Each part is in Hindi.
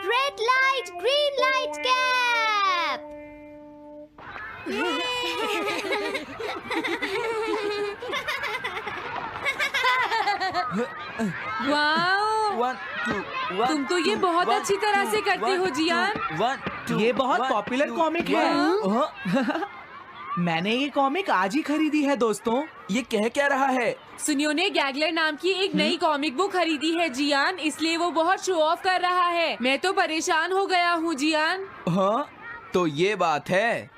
Red light, green light cap. Wow, 1 2 1 तुम तो ये बहुत अच्छी तरह से करते हो जियान। 1 2 ये बहुत पॉपुलर कॉमिक है। मैंने ये कॉमिक आज ही खरीदी है दोस्तों। ये कह क्या रहा है? सुनियो ने गैगलर नाम की एक नई कॉमिक बुक खरीदी है जियान, इसलिए वो बहुत शो ऑफ कर रहा है। मैं तो परेशान हो गया हूँ जियान। हाँ, तो ये बात है।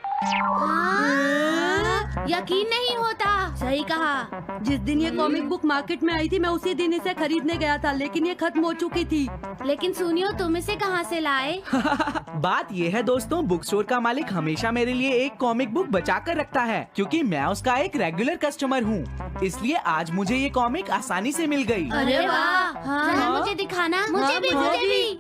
यकीन नहीं होता। सही कहा। जिस दिन ये कॉमिक बुक मार्केट में आई थी मैं उसी दिन इसे खरीदने गया था, लेकिन ये खत्म हो चुकी थी। लेकिन सुनियो, तुम इसे कहाँ से लाए? बात ये है दोस्तों, बुक स्टोर का मालिक हमेशा मेरे लिए एक कॉमिक बुक बचा कर रखता है, क्योंकि मैं उसका एक रेगुलर कस्टमर हूँ। इसलिए आज मुझे ये कॉमिक आसानी से मिल गई। अरे वाह, जरा मुझे दिखाना। मुझे भी, मुझे भी।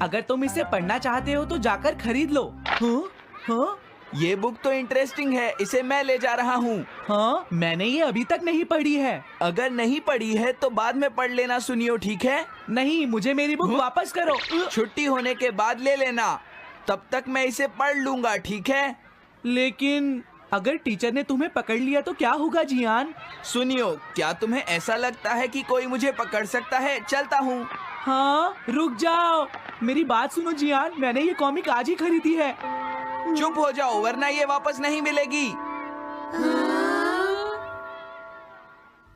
अगर तुम इसे पढ़ना चाहते हो तो जाकर खरीद लो। हाँ? ये बुक तो इंटरेस्टिंग है, इसे मैं ले जा रहा हूँ। हाँ, मैंने ये अभी तक नहीं पढ़ी है। अगर नहीं पढ़ी है तो बाद में पढ़ लेना सुनियो, ठीक है? नहीं, मुझे मेरी बुक वापस करो। छुट्टी होने के बाद ले लेना, तब तक मैं इसे पढ़ लूंगा, ठीक है? लेकिन अगर टीचर ने तुम्हें पकड़ लिया तो क्या होगा जियान? सुनियो, क्या तुम्हें ऐसा लगता है कि कोई मुझे पकड़ सकता है? चलता हूँ। हाँ, रुक जाओ, मेरी बात सुनो जियान, मैंने ये कॉमिक आज ही खरीदी है। चुप हो जाओ, वरना ये वापस नहीं मिलेगी।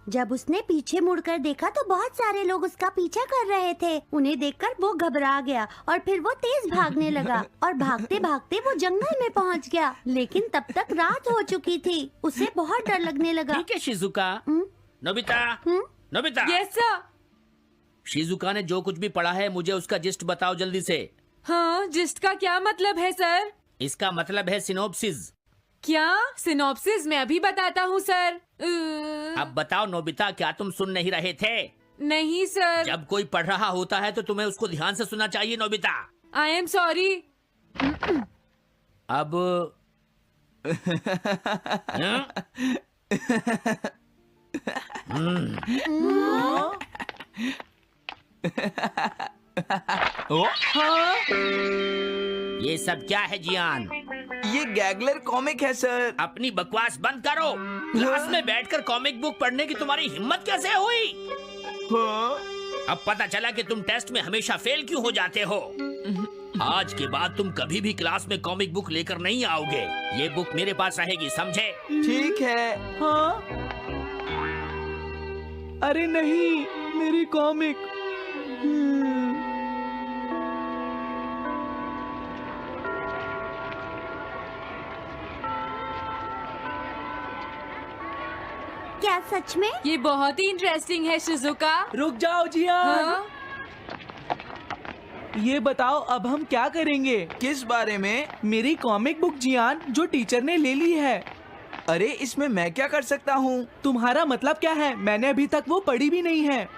जब उसने पीछे मुड़कर देखा तो बहुत सारे लोग उसका पीछा कर रहे थे। उन्हें देखकर वो घबरा गया और फिर वो तेज भागने लगा और भागते भागते वो जंगल में पहुंच गया। लेकिन तब तक रात हो चुकी थी। उसे बहुत डर लगने लगा। ठीक है Shizuka. Nobita, Nobita. Yes sir. Shizuka ने जो कुछ भी पढ़ा है मुझे उसका जिस्ट बताओ जल्दी से। हाँ, जिस्ट का क्या मतलब है सर? इसका मतलब है सिनोप्सिस। क्या? सिनॉप्सिस मैं अभी बताता हूँ सर। अब बताओ नोबिता, क्या तुम सुन नहीं रहे थे? नहीं सर। जब कोई पढ़ रहा होता है तो तुम्हें उसको ध्यान से सुनना चाहिए नोबिता। I am sorry. अब ये सब क्या है जियान? ये गैगलर कॉमिक है सर। अपनी बकवास बंद करो। क्लास में बैठकर कॉमिक बुक पढ़ने की तुम्हारी हिम्मत कैसे हुई? हाँ? अब पता चला कि तुम टेस्ट में हमेशा फेल क्यों हो जाते हो। आज के बाद तुम कभी भी क्लास में कॉमिक बुक लेकर नहीं आओगे। ये बुक मेरे पास रहेगी, समझे? ठीक है। हाँ? अरे नहीं, मेरी कॉमिक। क्या सच में? ये बहुत ही इंटरेस्टिंग है शिजुका। रुक जाओ जियान। हाँ? ये बताओ अब हम क्या करेंगे? किस बारे में? मेरी कॉमिक बुक जियान, जो टीचर ने ले ली है। अरे इसमें मैं क्या कर सकता हूँ? तुम्हारा मतलब क्या है? मैंने अभी तक वो पढ़ी भी नहीं है।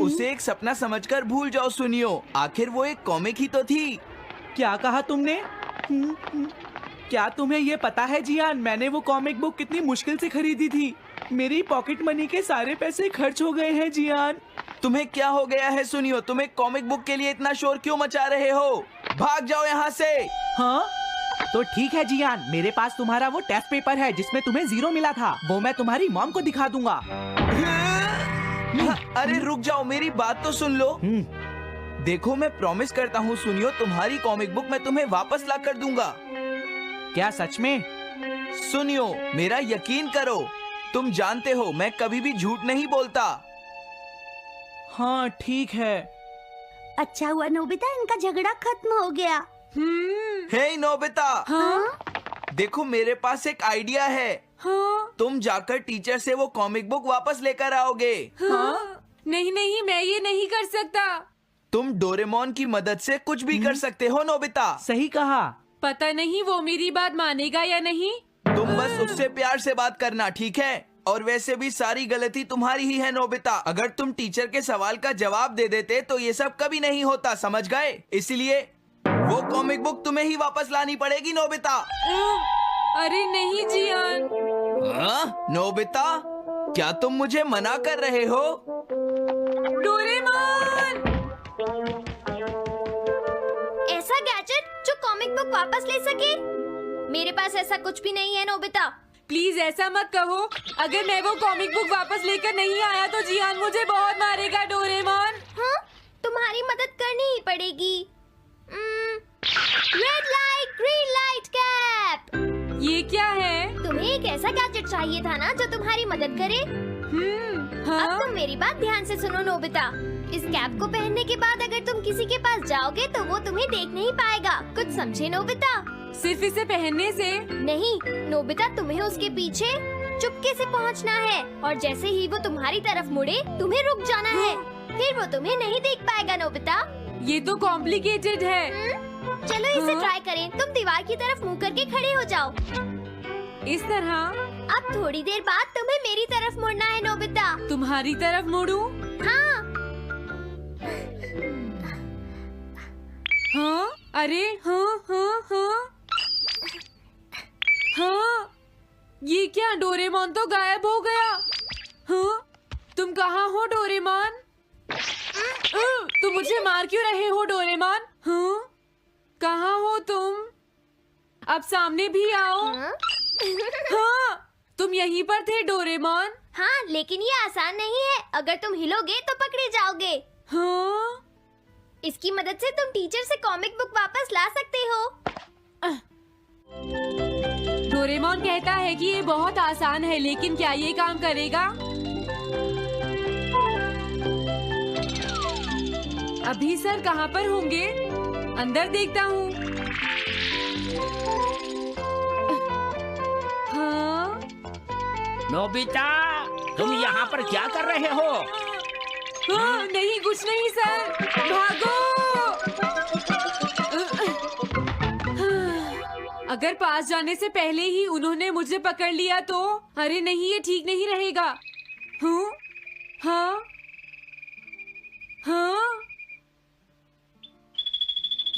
उसे एक सपना समझकर भूल जाओ सुनियो, आखिर वो एक कॉमिक ही तो थी। क्या कहा तुमने? क्या तुम्हें ये पता है जियान, मैंने वो कॉमिक बुक कितनी मुश्किल से खरीदी थी। मेरी पॉकेट मनी के सारे पैसे खर्च हो गए हैं जियान। तुम्हें क्या हो गया है सुनियो? तुम एक कॉमिक बुक के लिए इतना शोर क्यों मचा रहे हो? भाग जाओ यहाँ से। हाँ? तो ठीक है जियान, मेरे पास तुम्हारा वो टेस्ट पेपर है जिसमें तुम्हें 0 मिला था। वो मैं तुम्हारी मॉम को दिखा दूंगा। अरे रुक जाओ, मेरी बात तो सुन लो। देखो, मैं प्रॉमिस करता हूँ सुनियो, तुम्हारी कॉमिक बुक मैं तुम्हें वापस ला कर दूंगा। क्या सच में? सुनियो, मेरा यकीन करो, तुम जानते हो मैं कभी भी झूठ नहीं बोलता। हाँ ठीक है। अच्छा हुआ नोबिता, इनका झगड़ा खत्म हो गया। हे नोबिता। हाँ? देखो, मेरे पास एक आइडिया है। हाँ? तुम जाकर टीचर से वो कॉमिक बुक वापस लेकर आओगे। हाँ? नहीं नहीं, मैं ये नहीं कर सकता। तुम डोरेमोन की मदद से कुछ भी कर सकते हो नोबिता। सही कहा। पता नहीं वो मेरी बात मानेगा या नहीं। तुम बस उससे प्यार से बात करना, ठीक है? और वैसे भी सारी गलती तुम्हारी ही है नोबिता। अगर तुम टीचर के सवाल का जवाब दे देते तो ये सब कभी नहीं होता, समझ गए? इसलिए वो कॉमिक बुक तुम्हें ही वापस लानी पड़ेगी नोबिता। अरे नहीं जियान। हाँ? नोबिता, क्या तुम मुझे मना कर रहे हो? डोरेमोन! वापस ले सके? मेरे पास ऐसा कुछ भी नहीं है नोबिता। प्लीज ऐसा मत कहो। अगर मैं वो कॉमिक बुक वापस लेकर नहीं आया तो जियान मुझे बहुत मारेगा डोरेमोन। हाँ, तुम्हारी मदद करनी ही पड़ेगी। Red light green light cap. ये क्या है? तुम्हें एक ऐसा गैजेट चाहिए था ना जो तुम्हारी मदद करे। हाँ? अब तुम मेरी बात ध्यान से सुनो नोबिता। इस कैप को पहनने के बाद अगर तुम किसी के पास जाओगे तो वो तुम्हें देख नहीं पाएगा। कुछ समझे नोबिता? सिर्फ इसे पहनने से? नहीं नोबिता, तुम्हें उसके पीछे चुपके से पहुंचना है और जैसे ही वो तुम्हारी तरफ मुड़े तुम्हें रुक जाना है। फिर वो तुम्हें नहीं देख पाएगा नोबिता। ये तो कॉम्प्लिकेटेड है। चलो इसे ट्राई करें। तुम दीवार की तरफ मुंह करके खड़े हो जाओ। इस तरह? अब थोड़ी देर बाद तुम्हें मेरी तरफ मुड़ना है नोबिता। तुम्हारी तरफ मुड़ूं? हाँ। हाँ? अरे हाँ हाँ हाँ हाँ, ये क्या? डोरेमोन तो गायब हो गया। हाँ? तुम कहाँ हो डोरेमोन? तुम मुझे मार क्यों रहे हो डोरेमोन? हाँ? कहाँ हो तुम? अब सामने भी आओ। हाँ, तुम यहीं पर थे डोरेमोन। हाँ, लेकिन ये आसान नहीं है। अगर तुम हिलोगे तो पकड़े जाओगे। हाँ? इसकी मदद से तुम टीचर से कॉमिक बुक वापस ला सकते हो। डोरेमोन कहता है कि ये बहुत आसान है, लेकिन क्या ये काम करेगा? अभी सर कहाँ पर होंगे? अंदर देखता हूँ। हाँ? नोबिता, तुम यहाँ पर क्या कर रहे हो? हाँ, नहीं कुछ नहीं सर। भागो! अगर पास जाने से पहले ही उन्होंने मुझे पकड़ लिया तो? अरे नहीं, ये ठीक नहीं रहेगा। हाँ? हाँ? हाँ?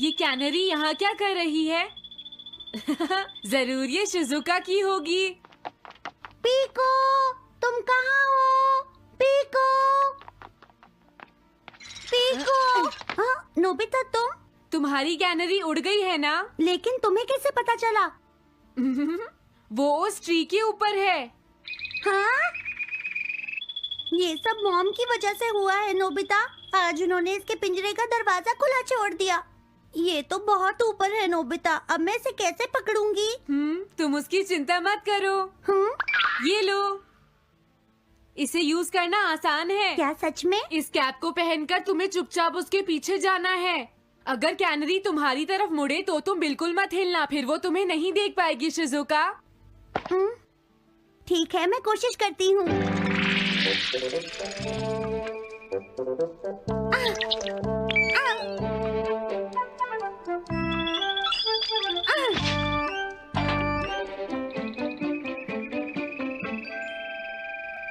ये कैनरी यहाँ क्या कर रही है? जरूर ये शिजुका की होगी। पीको, तुम कहाँ हो? Pico, pico. हाँ, नोबिता तुम? तुम्हारी कैनरी उड़ गई है ना? लेकिन तुम्हें कैसे पता चला? वो उस ट्री के ऊपर है। हाँ? ये सब मॉम की वजह से हुआ है नोबिता। आज उन्होंने इसके पिंजरे का दरवाजा खुला छोड़ दिया। ये तो बहुत ऊपर है नोबिता। अब मैं इसे कैसे पकड़ूंगी? तुम उसकी चिंता मत करो। ये लो, इसे यूज करना आसान है। क्या सच में? इस कैप को पहनकर तुम्हें चुपचाप उसके पीछे जाना है। अगर कैनरी तुम्हारी तरफ मुड़े तो तुम बिल्कुल मत हिलना, फिर वो तुम्हें नहीं देख पाएगी शिजुका। ठीक है, मैं कोशिश करती हूँ।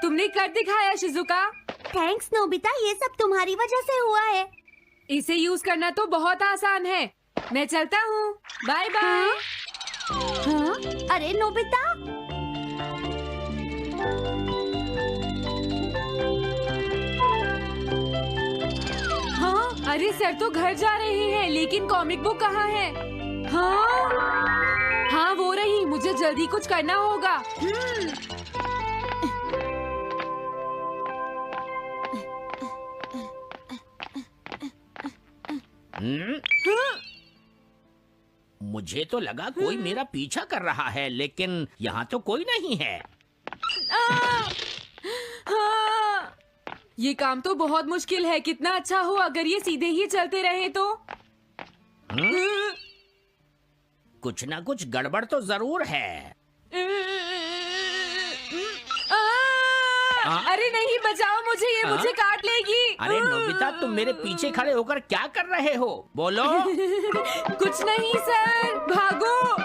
तुमने कर दिखाया शिजुका। थैंक्स नोबिता, ये सब तुम्हारी वजह से हुआ है। इसे यूज करना तो बहुत आसान है। मैं चलता हूँ। Bye bye. हाँ? अरे नोबिता, हाँ? अरे सर तो घर जा रहे हैं, लेकिन कॉमिक बुक कहाँ है? हाँ? हाँ वो रही। मुझे जल्दी कुछ करना होगा। मुझे तो लगा कोई मेरा पीछा कर रहा है, लेकिन यहाँ तो कोई नहीं है। हाँ, ये काम तो बहुत मुश्किल है। कितना अच्छा हो अगर ये सीधे ही चलते रहे तो। कुछ ना कुछ गड़बड़ तो जरूर है। अरे नहीं, बचाओ मुझे, ये मुझे काट लेगी। अरे नोबिता, तुम मेरे पीछे खड़े होकर क्या कर रहे हो? बोलो। कुछ नहीं सर, भागो।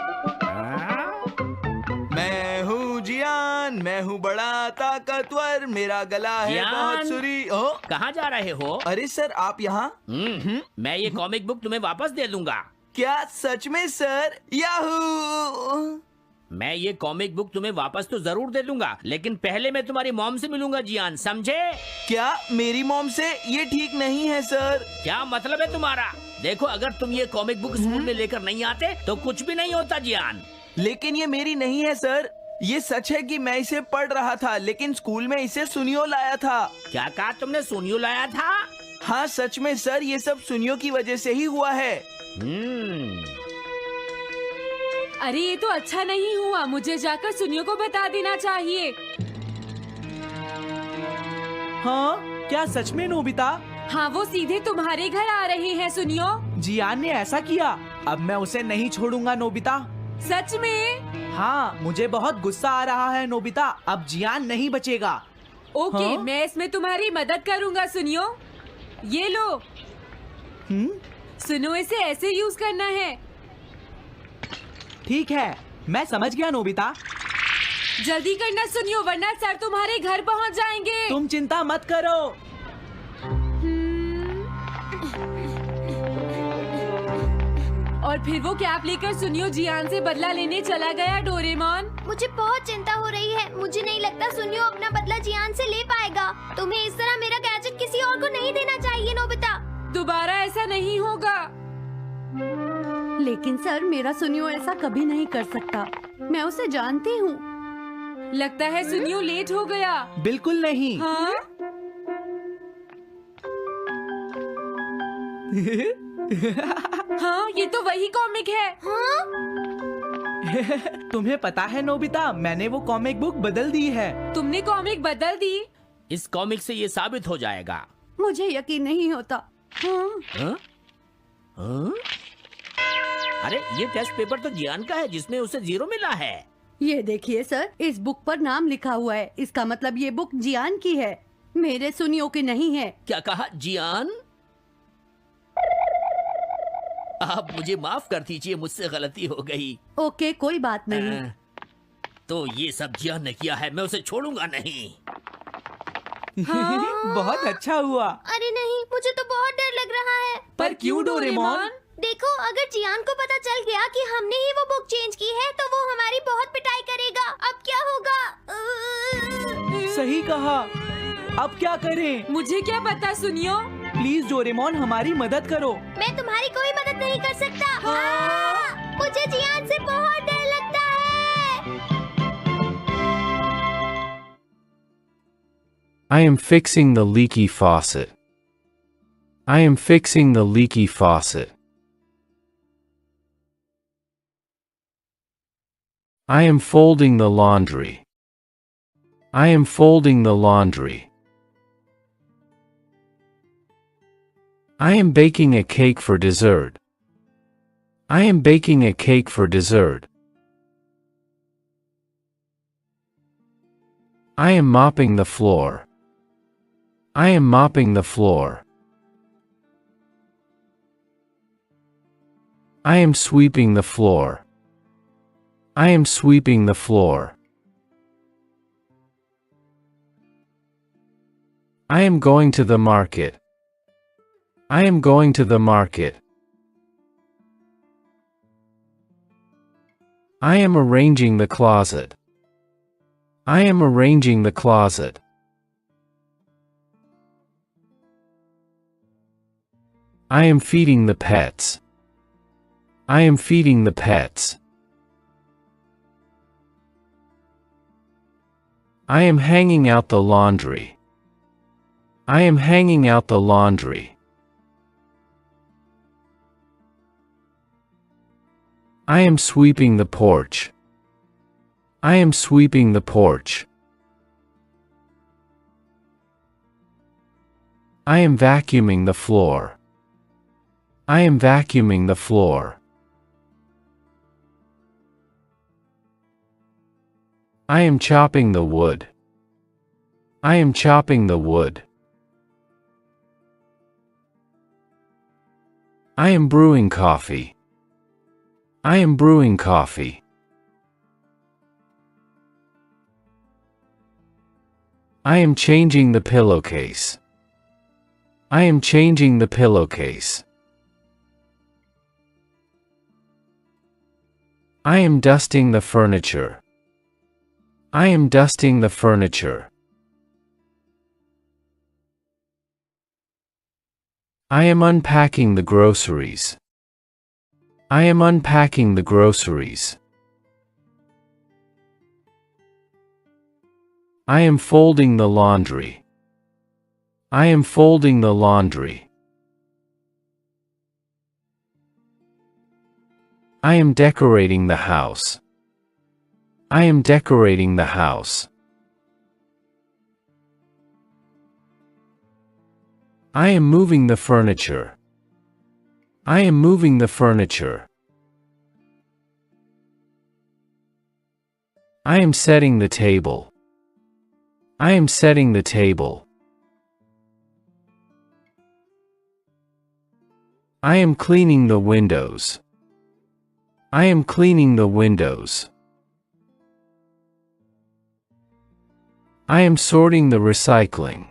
मैं हूँ जियान, मैं हूँ बड़ा ताकतवर, मेरा गला है जियान? बहुत सुरी। ओ, कहाँ जा रहे हो? अरे सर आप यहाँ? मैं ये कॉमिक बुक तुम्हें वापस दे दूंगा। क्या सच में सर? याहू! मैं ये कॉमिक बुक तुम्हें वापस तो जरूर दे दूंगा, लेकिन पहले मैं तुम्हारी मॉम से मिलूंगा जियान, समझे? क्या मेरी मॉम से? ये ठीक नहीं है सर। क्या मतलब है तुम्हारा? देखो, अगर तुम ये कॉमिक बुक स्कूल में लेकर नहीं आते तो कुछ भी नहीं होता जियान। लेकिन ये मेरी नहीं है सर। ये सच है कि मैं इसे पढ़ रहा था, लेकिन स्कूल में इसे सुनियो लाया था। क्या कहा तुमने? सोनियो लाया था? हाँ सच में सर, ये सब सुनियो की वजह से ही हुआ है। अरे ये तो अच्छा नहीं हुआ, मुझे जाकर सुनियो को बता देना चाहिए। हाँ, क्या सच में नोबिता? हाँ, वो सीधे तुम्हारे घर आ रहे हैं सुनियो। जियान ने ऐसा किया। अब मैं उसे नहीं छोड़ूंगा नोबिता। सच में? हाँ, मुझे बहुत गुस्सा आ रहा है नोबिता। अब जियान नहीं बचेगा। ओके, हाँ? मैं इसमें तुम्हारी मदद करूँगा सुनियो। ये लो, सुनो, इसे ऐसे यूज करना है। ठीक है, मैं समझ गया नोबिता। जल्दी करना सुनियो, वरना सर तुम्हारे घर पहुंच जाएंगे। तुम चिंता मत करो। और फिर वो कैप लेकर सुनियो जियान से बदला लेने चला गया। डोरेमोन, मुझे बहुत चिंता हो रही है। मुझे नहीं लगता सुनियो अपना बदला जियान से ले पाएगा। तुम्हें इस तरह मेरा गैजेट किसी और को नहीं देना चाहिए नोबिता। दोबारा ऐसा नहीं होगा। लेकिन सर, मेरा सुनियो ऐसा कभी नहीं कर सकता। मैं उसे जानती हूँ। लगता है सुनियो लेट हो गया। बिल्कुल नहीं। हाँ? हाँ, ये तो वही कॉमिक है। हाँ? तुम्हें पता है नोबिता, मैंने वो कॉमिक बुक बदल दी है। तुमने कॉमिक बदल दी? इस कॉमिक से ये साबित हो जाएगा। मुझे यकीन नहीं होता। हाँ। हाँ? हाँ? अरे, ये टेस्ट पेपर तो जियान का है, जिसमें उसे 0 मिला है। ये देखिए सर, इस बुक पर नाम लिखा हुआ है। इसका मतलब ये बुक जियान की है, मेरे सुनियो की नहीं है। क्या कहा? जियान? आप मुझे माफ कर दीजिए, मुझसे गलती हो गई। ओके, कोई बात नहीं। तो ये सब जियान ने किया है, मैं उसे छोड़ूंगा नहीं। बहुत अच्छा हुआ। अरे नहीं, मुझे तो बहुत डर लग रहा है। पर क्यों डोरेमोन? देखो, अगर जियान को पता चल गया कि हमने ही वो बुक चेंज की है, तो वो हमारी बहुत पिटाई करेगा। अब क्या होगा? सही कहा। अब क्या करें? मुझे क्या पता सुनियो। प्लीज डोरेमोन, हमारी मदद करो। मैं तुम्हारी कोई मदद नहीं कर सकता। मुझे जियान से बहुत डर लगता है। I am fixing the leaky faucet. I am fixing the leaky faucet. I am folding the laundry. I am folding the laundry. I am baking a cake for dessert. I am baking a cake for dessert. I am mopping the floor. I am mopping the floor. I am sweeping the floor. I am sweeping the floor. I am going to the market. I am going to the market. I am arranging the closet. I am arranging the closet. I am feeding the pets. I am feeding the pets. I am hanging out the laundry. I am hanging out the laundry. I am sweeping the porch. I am sweeping the porch. I am vacuuming the floor. I am vacuuming the floor. I am chopping the wood. I am chopping the wood. I am brewing coffee. I am brewing coffee. I am changing the pillowcase. I am changing the pillowcase. I am dusting the furniture. I am dusting the furniture. I am unpacking the groceries. I am unpacking the groceries. I am folding the laundry. I am folding the laundry. I am decorating the house. I am decorating the house. I am moving the furniture. I am moving the furniture. I am setting the table. I am setting the table. I am cleaning the windows. I am cleaning the windows. I am sorting the recycling.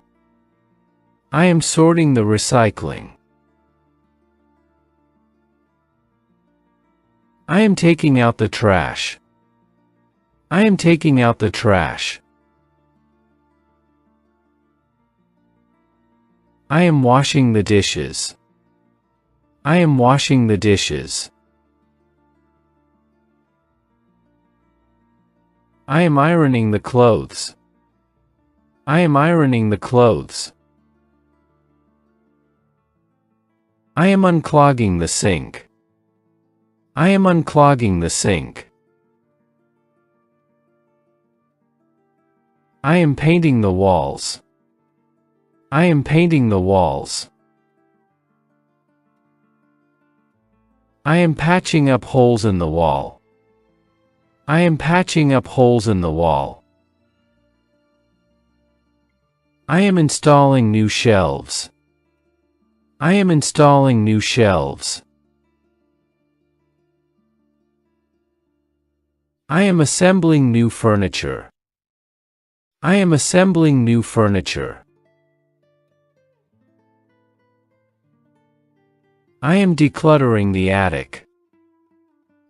I am sorting the recycling. I am taking out the trash. I am taking out the trash. I am washing the dishes. I am washing the dishes. I am ironing the clothes. I am ironing the clothes. I am unclogging the sink. I am unclogging the sink. I am painting the walls. I am painting the walls. I am patching up holes in the wall. I am patching up holes in the wall. I am installing new shelves. I am installing new shelves. I am assembling new furniture. I am assembling new furniture. I am decluttering the attic.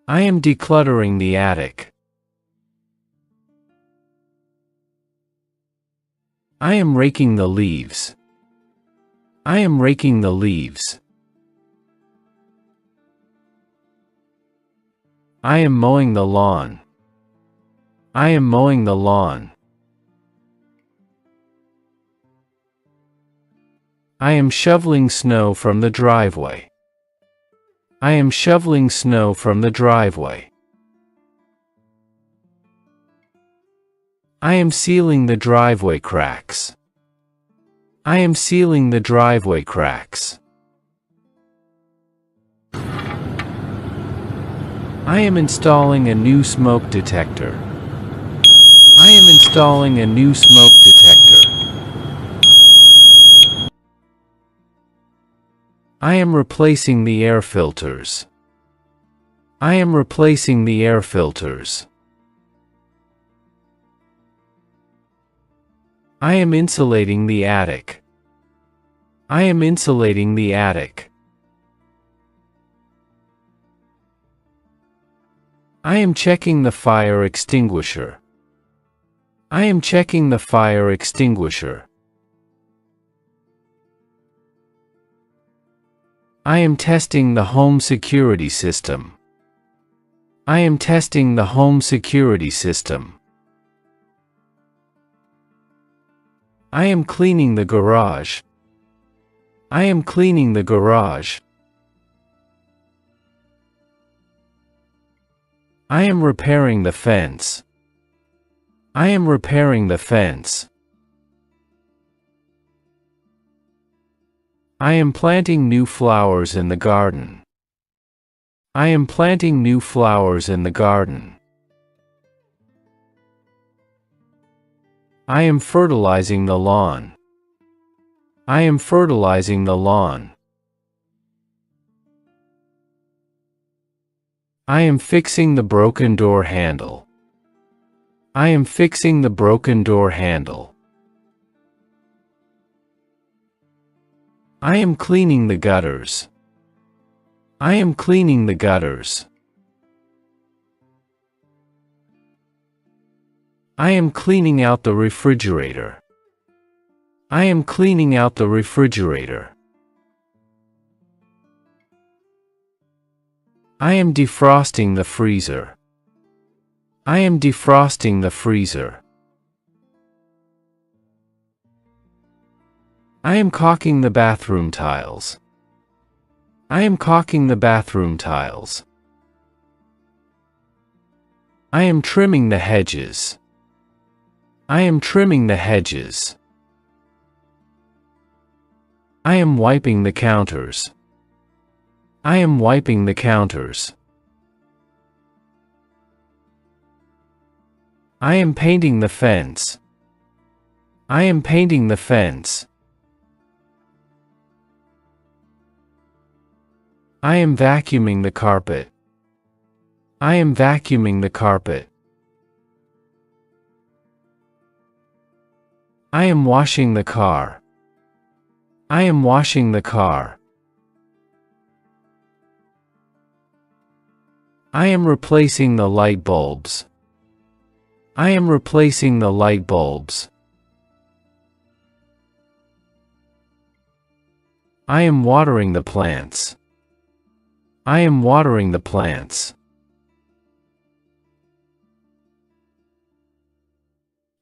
I am decluttering the attic. I am raking the leaves. I am raking the leaves. I am mowing the lawn. I am mowing the lawn. I am shoveling snow from the driveway. I am shoveling snow from the driveway. I am sealing the driveway cracks. I am sealing the driveway cracks. I am installing a new smoke detector. I am installing a new smoke detector. I am replacing the air filters. I am replacing the air filters. I am insulating the attic. I am insulating the attic. I am checking the fire extinguisher. I am checking the fire extinguisher. I am testing the home security system. I am testing the home security system. I am cleaning the garage. I am cleaning the garage. I am repairing the fence. I am repairing the fence. I am planting new flowers in the garden. I am planting new flowers in the garden. I am fertilizing the lawn. I am fertilizing the lawn. I am fixing the broken door handle. I am fixing the broken door handle. I am cleaning the gutters. I am cleaning the gutters. I am cleaning out the refrigerator. I am cleaning out the refrigerator. I am defrosting the freezer. I am defrosting the freezer. I am caulking the bathroom tiles. I am caulking the bathroom tiles. I am trimming the hedges. I am trimming the hedges. I am wiping the counters. I am wiping the counters. I am painting the fence. I am painting the fence. I am vacuuming the carpet. I am vacuuming the carpet. I am washing the car. I am washing the car. I am replacing the light bulbs. I am replacing the light bulbs. I am watering the plants. I am watering the plants.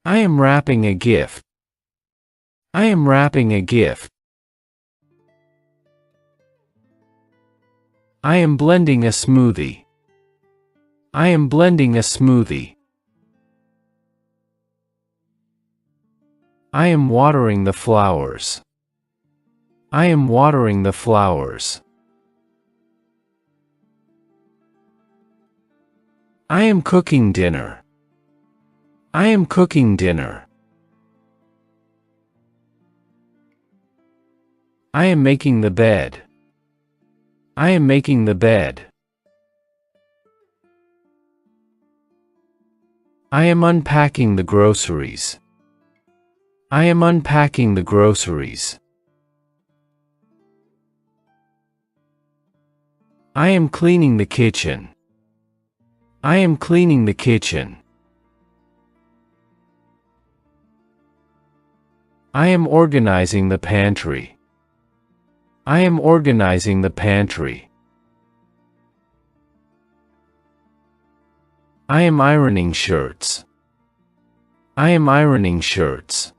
I am wrapping a gift. I am wrapping a gift. I am blending a smoothie. I am blending a smoothie. I am watering the flowers. I am watering the flowers. I am cooking dinner. I am cooking dinner. I am making the bed. I am making the bed. I am unpacking the groceries. I am unpacking the groceries. I am cleaning the kitchen. I am cleaning the kitchen. I am organizing the pantry. I am organizing the pantry. I am ironing shirts. I am ironing shirts.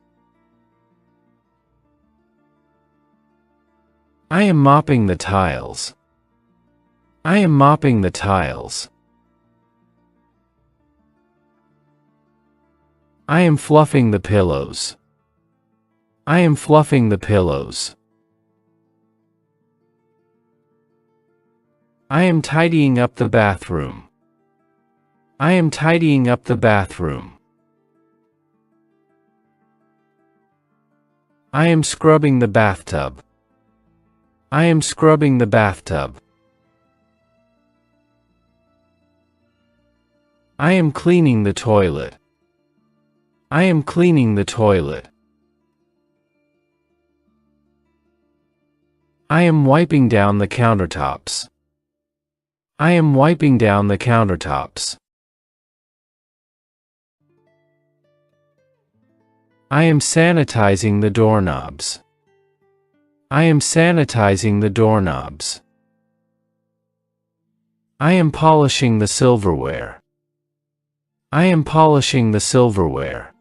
I am mopping the tiles. I am mopping the tiles. I am fluffing the pillows. I am fluffing the pillows. I am tidying up the bathroom. I am tidying up the bathroom. I am scrubbing the bathtub. I am scrubbing the bathtub. I am cleaning the toilet. I am cleaning the toilet. I am wiping down the countertops. I am wiping down the countertops. I am sanitizing the doorknobs. I am sanitizing the doorknobs. I am polishing the silverware. I am polishing the silverware.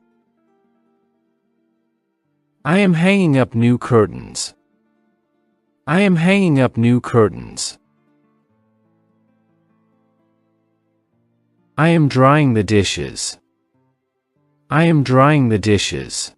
I am hanging up new curtains. I am hanging up new curtains. I am drying the dishes. I am drying the dishes.